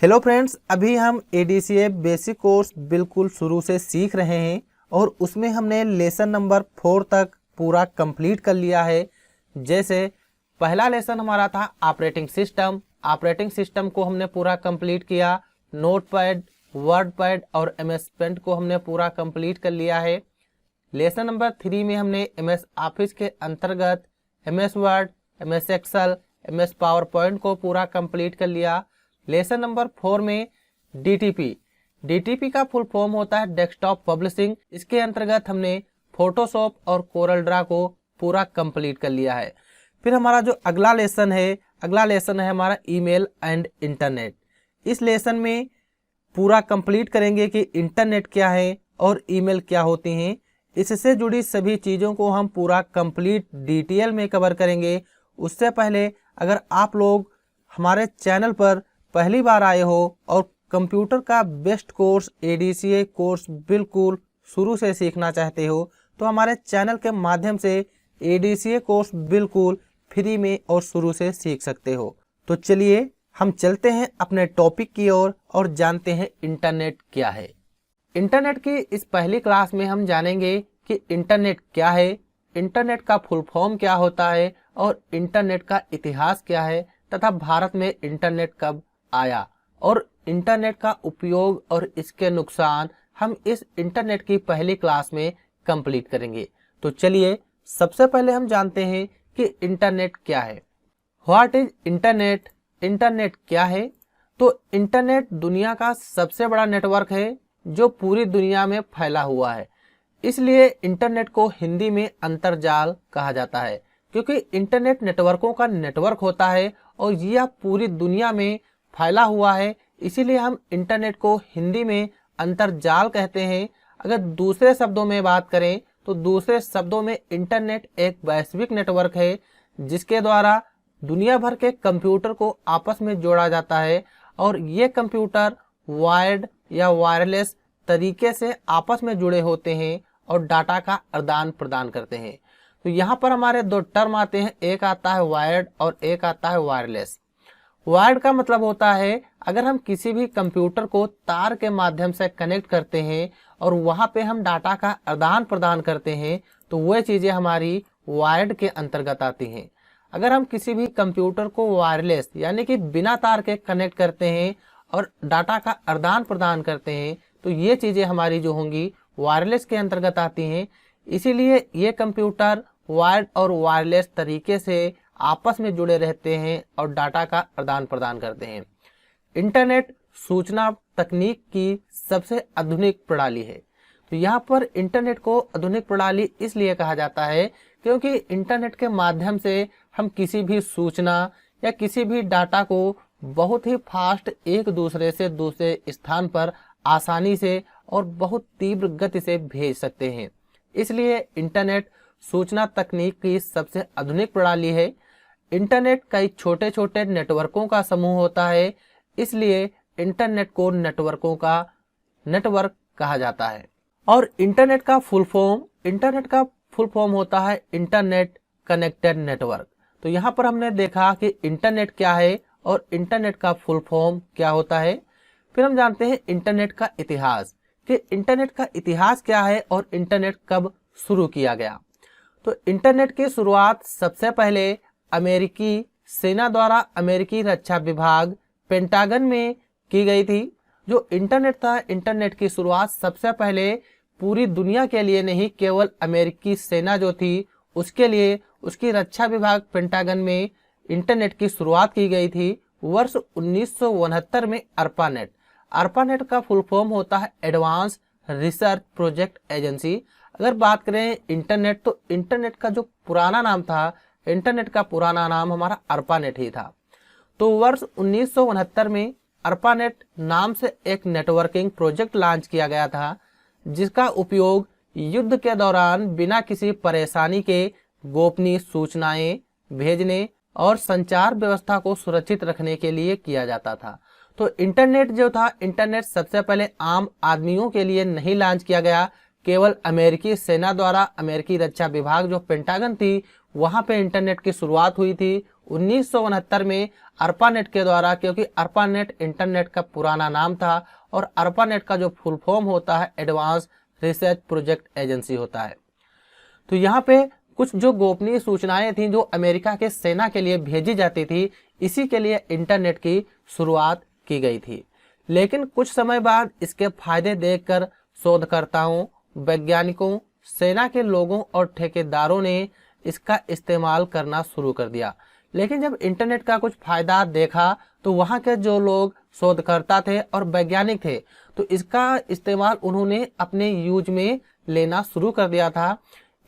Hello friends, अभी हम ADCA basic course बिल्कुल शुरू से सीख रहे हैं और उसमें हमने लेसन नंबर 4 तक पूरा कंप्लीट कर लिया है। जैसे पहला लेसन हमारा था ऑपरेटिंग सिस्टम को हमने पूरा कंप्लीट किया। नोटपैड, वर्डपैड और MS पेंट को हमने पूरा कंप्लीट कर लिया है। लेसन नंबर 3 में हमने MS ऑफिस के अंतर्गत MS Word, MS Excel, MS PowerPoint को पूरा कंप्लीट कर लिया। लेसन नंबर 4 में DTP का फुल फॉर्म होता है डेस्कटॉप पब्लिशिंग। इसके अंतर्गत हमने फोटोशॉप और कोरल ड्रा को पूरा कंप्लीट कर लिया है। फिर हमारा जो अगला लेसन है हमारा ईमेल एंड इंटरनेट। इस लेसन में पूरा कंप्लीट करेंगे कि इंटरनेट क्या है और ईमेल क्या होती हैं। इससे जुड़ी सभी चीज़ों को हम पूरा कंप्लीट डिटेल में कवर करेंगे। उससे पहले अगर आप लोग हमारे चैनल पर पहली बार आए हो और कंप्यूटर का बेस्ट कोर्स ADCA कोर्स बिल्कुल शुरू से सीखना चाहते हो तो हमारे चैनल के माध्यम से ADCA कोर्स बिल्कुल फ्री में और शुरू से सीख सकते हो। तो चलिए हम चलते हैं अपने टॉपिक की ओर और जानते हैं इंटरनेट क्या है। इंटरनेट की इस पहली क्लास में हम जानेंगे कि इंटरनेट क्या है, इंटरनेट का फुल फॉर्म क्या होता है और इंटरनेट का इतिहास क्या है तथा भारत में इंटरनेट कब आया और इंटरनेट का उपयोग और इसके नुकसान हम इस इंटरनेट की पहली क्लास में कंप्लीट करेंगे। तो चलिए सबसे पहले हम जानते हैं कि इंटरनेट क्या है। What is internet? इंटरनेट क्या है? तो इंटरनेट दुनिया का सबसे बड़ा नेटवर्क है जो पूरी दुनिया में फैला हुआ है। इसलिए इंटरनेट को हिंदी में अंतर्जाल कहा जाता है, क्योंकि इंटरनेट नेटवर्कों का नेटवर्क होता है और यह पूरी दुनिया में फैला हुआ है। इसीलिए हम इंटरनेट को हिंदी में अंतर्जाल कहते हैं। अगर दूसरे शब्दों में बात करें तो दूसरे शब्दों में इंटरनेट एक वैश्विक नेटवर्क है जिसके द्वारा दुनिया भर के कंप्यूटर को आपस में जोड़ा जाता है और ये कंप्यूटर वायर्ड या वायरलेस तरीके से आपस में जुड़े होते हैं और डाटा का आदान प्रदान करते हैं। तो यहाँ पर हमारे दो टर्म आते हैं, एक आता है वायर्ड और एक आता है वायरलेस। वायर्ड का मतलब होता है अगर हम किसी भी कंप्यूटर को तार के माध्यम से कनेक्ट करते हैं और वहां पे हम डाटा का आदान प्रदान करते हैं तो वह चीजें हमारी वायर्ड के अंतर्गत आती हैं। अगर हम किसी भी कंप्यूटर को वायरलेस यानी कि बिना तार के कनेक्ट करते हैं और डाटा का आदान प्रदान करते हैं तो ये चीजें हमारी जो होंगी वायरलेस के अंतर्गत आती हैं। इसीलिए ये कंप्यूटर वायर्ड और वायरलेस तरीके से आपस में जुड़े रहते हैं और डाटा का आदान प्रदान करते हैं। इंटरनेट सूचना तकनीक की सबसे आधुनिक प्रणाली है। तो यहाँ पर इंटरनेट को आधुनिक प्रणाली इसलिए कहा जाता है क्योंकि इंटरनेट के माध्यम से हम किसी भी सूचना या किसी भी डाटा को बहुत ही फास्ट एक दूसरे से दूसरे स्थान पर आसानी से और बहुत तीव्र गति से भेज सकते हैं। इसलिए इंटरनेट सूचना तकनीक की सबसे आधुनिक प्रणाली है। इंटरनेट कई छोटे छोटे नेटवर्कों का समूह होता है, इसलिए इंटरनेट को नेटवर्कों का नेटवर्क कहा जाता है। और इंटरनेट का फुल फॉर्म होता है इंटरनेट कनेक्टेड नेटवर्क। तो यहाँ पर हमने देखा कि इंटरनेट क्या है और इंटरनेट का फुल फॉर्म क्या होता है। फिर हम जानते हैं इंटरनेट का इतिहास, कि इंटरनेट का इतिहास क्या है और इंटरनेट कब शुरू किया गया। तो इंटरनेट की शुरुआत सबसे पहले अमेरिकी सेना द्वारा अमेरिकी रक्षा विभाग पेंटागन में की गई थी। जो इंटरनेट था, इंटरनेट की शुरुआत सबसे पहले पूरी दुनिया के लिए नहीं, केवल अमेरिकी सेना जो थी उसके लिए उसकी रक्षा विभाग पेंटागन में इंटरनेट की शुरुआत की गई थी वर्ष 1969 में। अर्पानेट का फुल फॉर्म होता है एडवांस रिसर्च प्रोजेक्ट एजेंसी। अगर बात करें इंटरनेट तो इंटरनेट का जो पुराना नाम था, इंटरनेट का पुराना नाम हमारा अर्पानेट ही था। तो वर्ष 1969 में अर्पानेट नाम से एक नेटवर्किंग प्रोजेक्ट लॉन्च किया गया था जिसका उपयोग युद्ध के दौरान बिना किसी परेशानी के गोपनीय सूचनाएं भेजने और संचार व्यवस्था को सुरक्षित रखने के लिए किया जाता था। तो इंटरनेट जो था, इंटरनेट सबसे पहले आम आदमियों के लिए नहीं लॉन्च किया गया, केवल अमेरिकी सेना द्वारा अमेरिकी रक्षा विभाग जो पेंटागन थी वहां पे इंटरनेट की शुरुआत हुई थी 1969 में अर्पानेट के द्वारा, क्योंकि अर्पानेट इंटरनेट का पुराना नाम था और अर्पानेट का जो फुल फॉर्म होता है एडवांस रिसर्च प्रोजेक्ट एजेंसी होता है। तो यहाँ पे कुछ जो गोपनीय सूचनाएं थी जो अमेरिका के सेना के लिए भेजी जाती थी, इसी के लिए इंटरनेट की शुरुआत की गई थी। लेकिन कुछ समय बाद इसके फायदे देखकर शोधकर्ताओं, वैज्ञानिकों, सेना के लोगों और ठेकेदारों ने इसका इस्तेमाल करना शुरू कर दिया। लेकिन जब इंटरनेट का कुछ फायदा देखा तो वहाँ के जो लोग शोधकर्ता थे और वैज्ञानिक थे, तो इसका इस्तेमाल उन्होंने अपने यूज में लेना शुरू कर दिया था।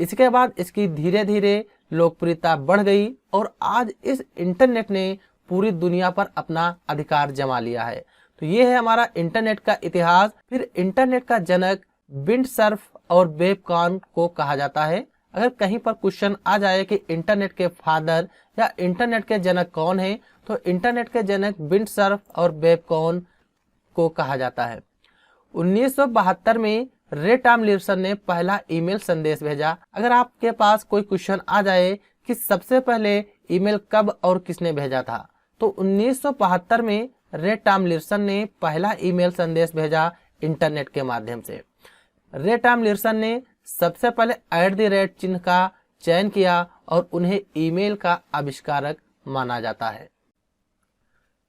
इसके बाद इसकी धीरे धीरे लोकप्रियता बढ़ गई और आज इस इंटरनेट ने पूरी दुनिया पर अपना अधिकार जमा लिया है। तो ये है हमारा इंटरनेट का इतिहास। फिर इंटरनेट का जनक विंड सर्फ और वेबकॉन को कहा जाता है। अगर कहीं पर क्वेश्चन आ जाए कि इंटरनेट के फादर या इंटरनेट के जनक कौन है, तो इंटरनेट के जनक विंड सर्फ और वेबकॉन को कहा जाता है। 1972 में रे टॉमलिंसन ने पहला ईमेल संदेश भेजा। अगर आपके पास कोई क्वेश्चन आ जाए कि सबसे पहले ईमेल कब और किसने भेजा था, तो 1972 में रे टॉमलिंसन ने पहला ईमेल संदेश भेजा इंटरनेट के माध्यम से। रे टॉमलिंसन ने सबसे पहले @ चिन्ह का चयन किया और उन्हें ईमेल का आविष्कारक माना जाता है।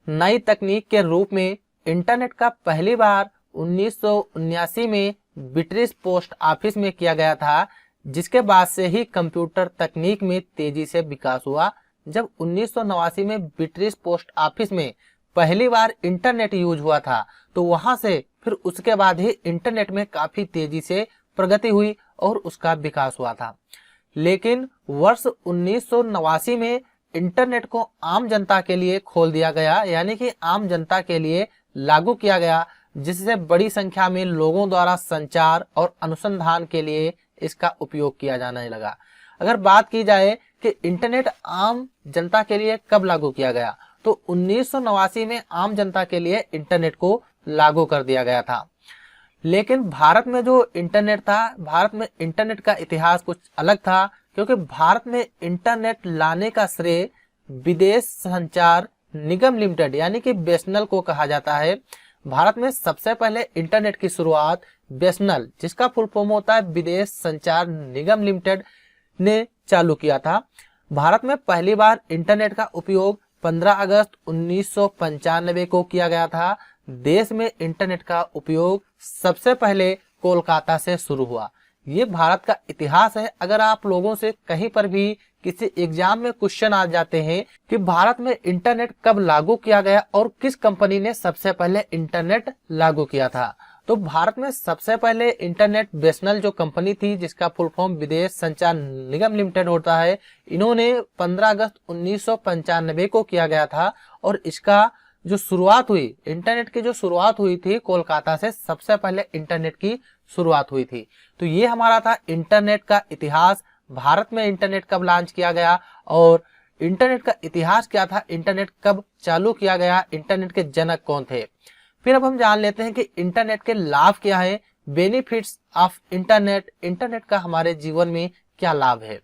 नई तकनीक के रूप में इंटरनेट का पहली बार 1979 में ब्रिटिश पोस्ट ऑफिस में किया गया था, जिसके बाद से ही कंप्यूटर तकनीक में तेजी से विकास हुआ। जब 1989 में ब्रिटिश पोस्ट ऑफिस में पहली बार इंटरनेट यूज हुआ था, तो वहां से फिर उसके बाद ही इंटरनेट में काफी तेजी से प्रगति हुई और उसका विकास हुआ था। लेकिन वर्ष 1989 में इंटरनेट को आम जनता के लिए खोल दिया गया, यानी कि आम जनता के लिए लागू किया गया, जिससे बड़ी संख्या में लोगों द्वारा संचार और अनुसंधान के लिए इसका उपयोग किया जाने लगा। अगर बात की जाए कि इंटरनेट आम जनता के लिए कब लागू किया गया, तो 1989 में आम जनता के लिए इंटरनेट को लागू कर दिया गया था। लेकिन भारत में जो इंटरनेट था, भारत में इंटरनेट का इतिहास कुछ अलग था, क्योंकि भारत में इंटरनेट लाने का श्रेय विदेश संचार निगम लिमिटेड यानी कि बीएसएनएल को कहा जाता है। भारत में सबसे पहले इंटरनेट की शुरुआत बीएसएनएल, जिसका फुल फॉर्म होता है विदेश संचार निगम लिमिटेड, ने चालू किया था। भारत में पहली बार इंटरनेट का उपयोग 15 अगस्त 1995 को किया गया था। देश में इंटरनेट का उपयोग सबसे पहले कोलकाता से शुरू हुआ। ये भारत का इतिहास है। अगर आप लोगों से कहीं पर भी किसी एग्जाम में क्वेश्चन आ जाते हैं कि भारत में इंटरनेट कब लागू किया गया और किस कंपनी ने सबसे पहले इंटरनेट लागू किया था, तो भारत में सबसे पहले इंटरनेट बीएसएनएल जो कंपनी थी, जिसका फुल फॉर्म विदेश संचार निगम लिमिटेड होता है, इन्होंने 15 अगस्त 1995 को किया गया था। और इसका जो शुरुआत हुई, इंटरनेट की जो शुरुआत हुई थी, कोलकाता से सबसे पहले इंटरनेट की शुरुआत हुई थी। तो ये हमारा था इंटरनेट का इतिहास। भारत में इंटरनेट कब लॉन्च किया गया और इंटरनेट का इतिहास क्या था, इंटरनेट कब चालू किया गया, इंटरनेट के जनक कौन थे। फिर अब हम जान लेते हैं कि इंटरनेट के लाभ क्या है, बेनिफिट्स ऑफ इंटरनेट, इंटरनेट का हमारे जीवन में क्या लाभ है।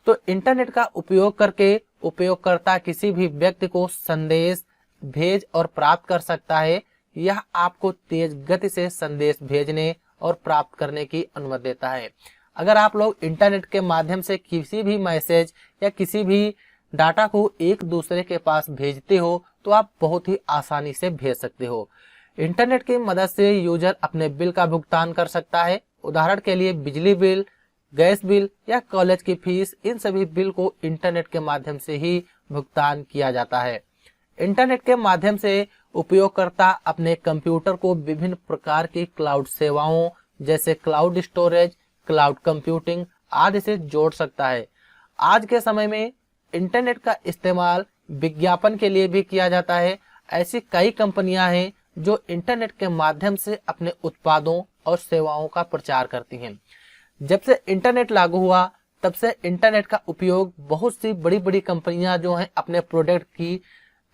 तो इंटरनेट का उपयोग करके उपयोगकर्ता किसी भी व्यक्ति को संदेश भेज और प्राप्त कर सकता है। यह आपको तेज गति से संदेश भेजने और प्राप्त करने की अनुमति देता है। अगर आप लोग इंटरनेट के माध्यम से किसी भी मैसेज या किसी भी डाटा को एक दूसरे के पास भेजते हो, तो आप बहुत ही आसानी से भेज सकते हो। इंटरनेट की मदद से यूजर अपने बिल का भुगतान कर सकता है। उदाहरण के लिए बिजली बिल, गैस बिल या कॉलेज की फीस, इन सभी बिल को इंटरनेट के माध्यम से ही भुगतान किया जाता है। इंटरनेट के माध्यम से उपयोगकर्ता अपने कंप्यूटर को विभिन्न प्रकार की क्लाउड सेवाओं जैसे क्लाउड स्टोरेज, क्लाउड कंप्यूटिंग आदि से जोड़ सकता है। आज के समय में इंटरनेट का इस्तेमाल विज्ञापन के लिए भी किया जाता है। ऐसी कई कंपनियां हैं जो इंटरनेट के माध्यम से अपने उत्पादों और सेवाओं का प्रचार करती हैं। जब से इंटरनेट लागू हुआ, तब से इंटरनेट का उपयोग बहुत सी बड़ी बड़ी कंपनियां जो हैं अपने प्रोडक्ट की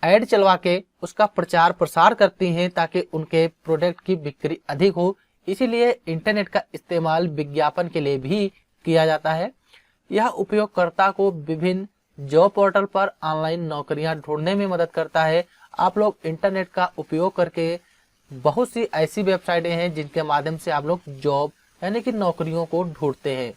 ऐड चलवा के उसका प्रचार प्रसार करती हैं ताकि उनके प्रोडक्ट की बिक्री अधिक हो। इसीलिए इंटरनेट का इस्तेमाल विज्ञापन के लिए भी किया जाता है। यह उपयोगकर्ता को विभिन्न जॉब पोर्टल पर ऑनलाइन नौकरियां ढूंढने में मदद करता है। आप लोग इंटरनेट का उपयोग करके बहुत सी ऐसी वेबसाइटें हैं जिनके माध्यम से आप लोग जॉब यानी कि नौकरियों को ढूंढते हैं।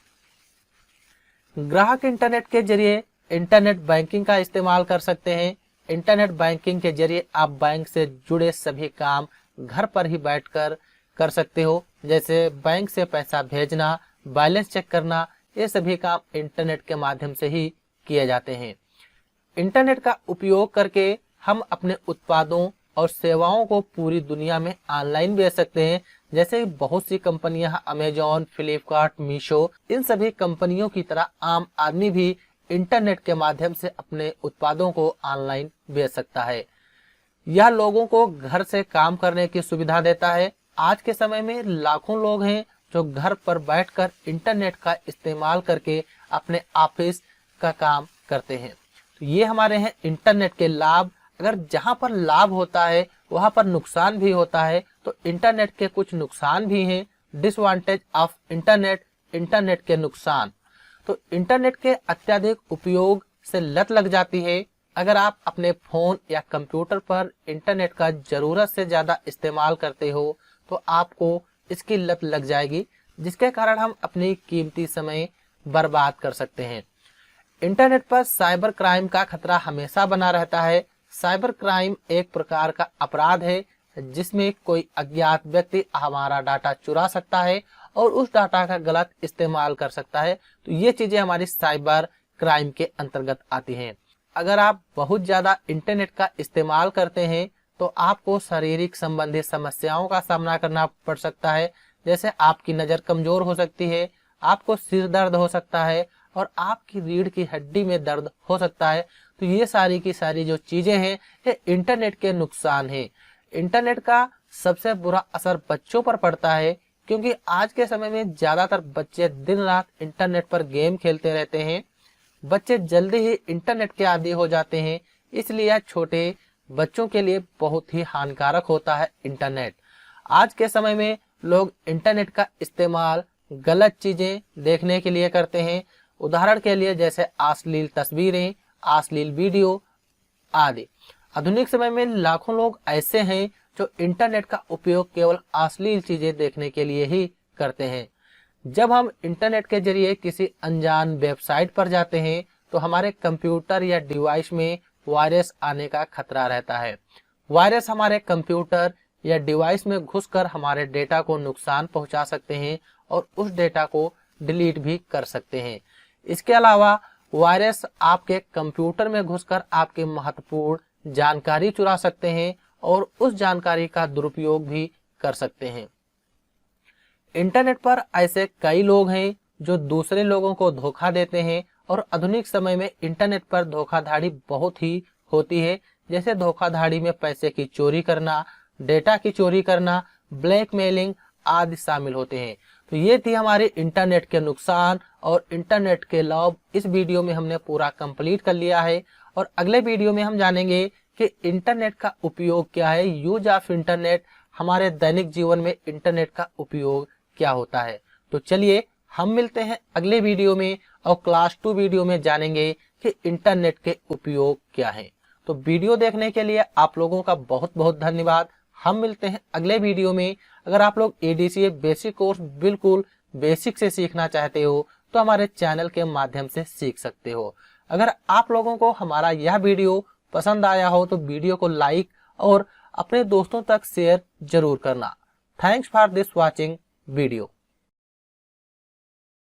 ग्राहक इंटरनेट के जरिए इंटरनेट बैंकिंग का इस्तेमाल कर सकते हैं। इंटरनेट बैंकिंग के जरिए आप बैंक से जुड़े सभी काम घर पर ही बैठकर कर सकते हो, जैसे बैंक से पैसा भेजना, बैलेंस चेक करना, ये सभी काम इंटरनेट के माध्यम से ही किए जाते हैं। इंटरनेट का उपयोग करके हम अपने उत्पादों और सेवाओं को पूरी दुनिया में ऑनलाइन बेच सकते हैं। जैसे बहुत सी कंपनियां अमेजॉन, फ्लिपकार्ट, मीशो, इन सभी कंपनियों की तरह आम आदमी भी इंटरनेट के माध्यम से अपने उत्पादों को ऑनलाइन बेच सकता है। यह लोगों को घर से काम करने की सुविधा देता है। आज के समय में लाखों लोग हैं जो घर पर बैठकर इंटरनेट का इस्तेमाल करके अपने ऑफिस का काम करते हैं। तो ये हमारे हैं इंटरनेट के लाभ। अगर जहां पर लाभ होता है वहां पर नुकसान भी होता है, तो इंटरनेट के कुछ नुकसान भी हैं। डिसएडवांटेज ऑफ इंटरनेट, इंटरनेट के नुकसान। तो इंटरनेट के अत्यधिक उपयोग से लत लग जाती है। अगर आप अपने फोन या कंप्यूटर पर इंटरनेट का जरूरत से ज्यादा इस्तेमाल करते हो तो आपको इसकी लत लग जाएगी, जिसके कारण हम अपनी कीमती समय बर्बाद कर सकते हैं। इंटरनेट पर साइबर क्राइम का खतरा हमेशा बना रहता है। साइबर क्राइम एक प्रकार का अपराध है जिसमें कोई अज्ञात व्यक्ति हमारा डाटा चुरा सकता है और उस डाटा का गलत इस्तेमाल कर सकता है। तो ये चीजें हमारी साइबर क्राइम के अंतर्गत आती हैं। अगर आप बहुत ज्यादा इंटरनेट का इस्तेमाल करते हैं तो आपको शारीरिक संबंधी समस्याओं का सामना करना पड़ सकता है, जैसे आपकी नजर कमजोर हो सकती है, आपको सिर दर्द हो सकता है और आपकी रीढ़ की हड्डी में दर्द हो सकता है। तो ये सारी की सारी जो चीजें हैं ये इंटरनेट के नुकसान हैं। इंटरनेट का सबसे बुरा असर बच्चों पर पड़ता है, क्योंकि आज के समय में ज्यादातर बच्चे दिन रात इंटरनेट पर गेम खेलते रहते हैं। बच्चे जल्दी ही इंटरनेट के आदी हो जाते हैं, इसलिए छोटे बच्चों के लिए बहुत ही हानिकारक होता है इंटरनेट। आज के समय में लोग इंटरनेट का इस्तेमाल गलत चीजें देखने के लिए करते हैं। उदाहरण के लिए जैसे अश्लील तस्वीरें, अश्लील वीडियो आदि। आधुनिक समय में लाखों लोग ऐसे हैं जो इंटरनेट का उपयोग केवल अश्लील चीजें देखने के लिए ही करते हैं। जब हम इंटरनेट के जरिए किसी अनजान वेबसाइट पर जाते हैं तो हमारे कंप्यूटर या डिवाइस में वायरस आने का खतरा रहता है। वायरस हमारे कंप्यूटर या डिवाइस में घुसकर हमारे डेटा को नुकसान पहुंचा सकते हैं और उस डेटा को डिलीट भी कर सकते हैं। इसके अलावा वायरस आपके कंप्यूटर में घुसकर आपकी महत्वपूर्ण जानकारी चुरा सकते हैं और उस जानकारी का दुरुपयोग भी कर सकते हैं। इंटरनेट पर ऐसे कई लोग हैं जो दूसरे लोगों को धोखा देते हैं और आधुनिक समय में इंटरनेट पर धोखाधड़ी बहुत ही होती है, जैसे धोखाधड़ी में पैसे की चोरी करना, डेटा की चोरी करना, ब्लैकमेलिंग आदि शामिल होते हैं। तो ये थी हमारे इंटरनेट के नुकसान और इंटरनेट के लाभ। इस वीडियो में हमने पूरा कंप्लीट कर लिया है और अगले वीडियो में हम जानेंगे कि इंटरनेट का उपयोग क्या है, यूज ऑफ इंटरनेट, हमारे दैनिक जीवन में इंटरनेट का उपयोग क्या होता है। तो चलिए हम मिलते हैं अगले वीडियो में और क्लास 2 वीडियो में जानेंगे कि इंटरनेट के उपयोग क्या है। तो वीडियो देखने के लिए आप लोगों का बहुत बहुत धन्यवाद। हम मिलते हैं अगले वीडियो में। अगर आप लोग ADCA बेसिक कोर्स बिल्कुल बेसिक से सीखना चाहते हो तो हमारे चैनल के माध्यम से सीख सकते हो। अगर आप लोगों को हमारा यह वीडियो पसंद आया हो तो वीडियो को लाइक और अपने दोस्तों तक शेयर जरूर करना। Thanks for this watching video.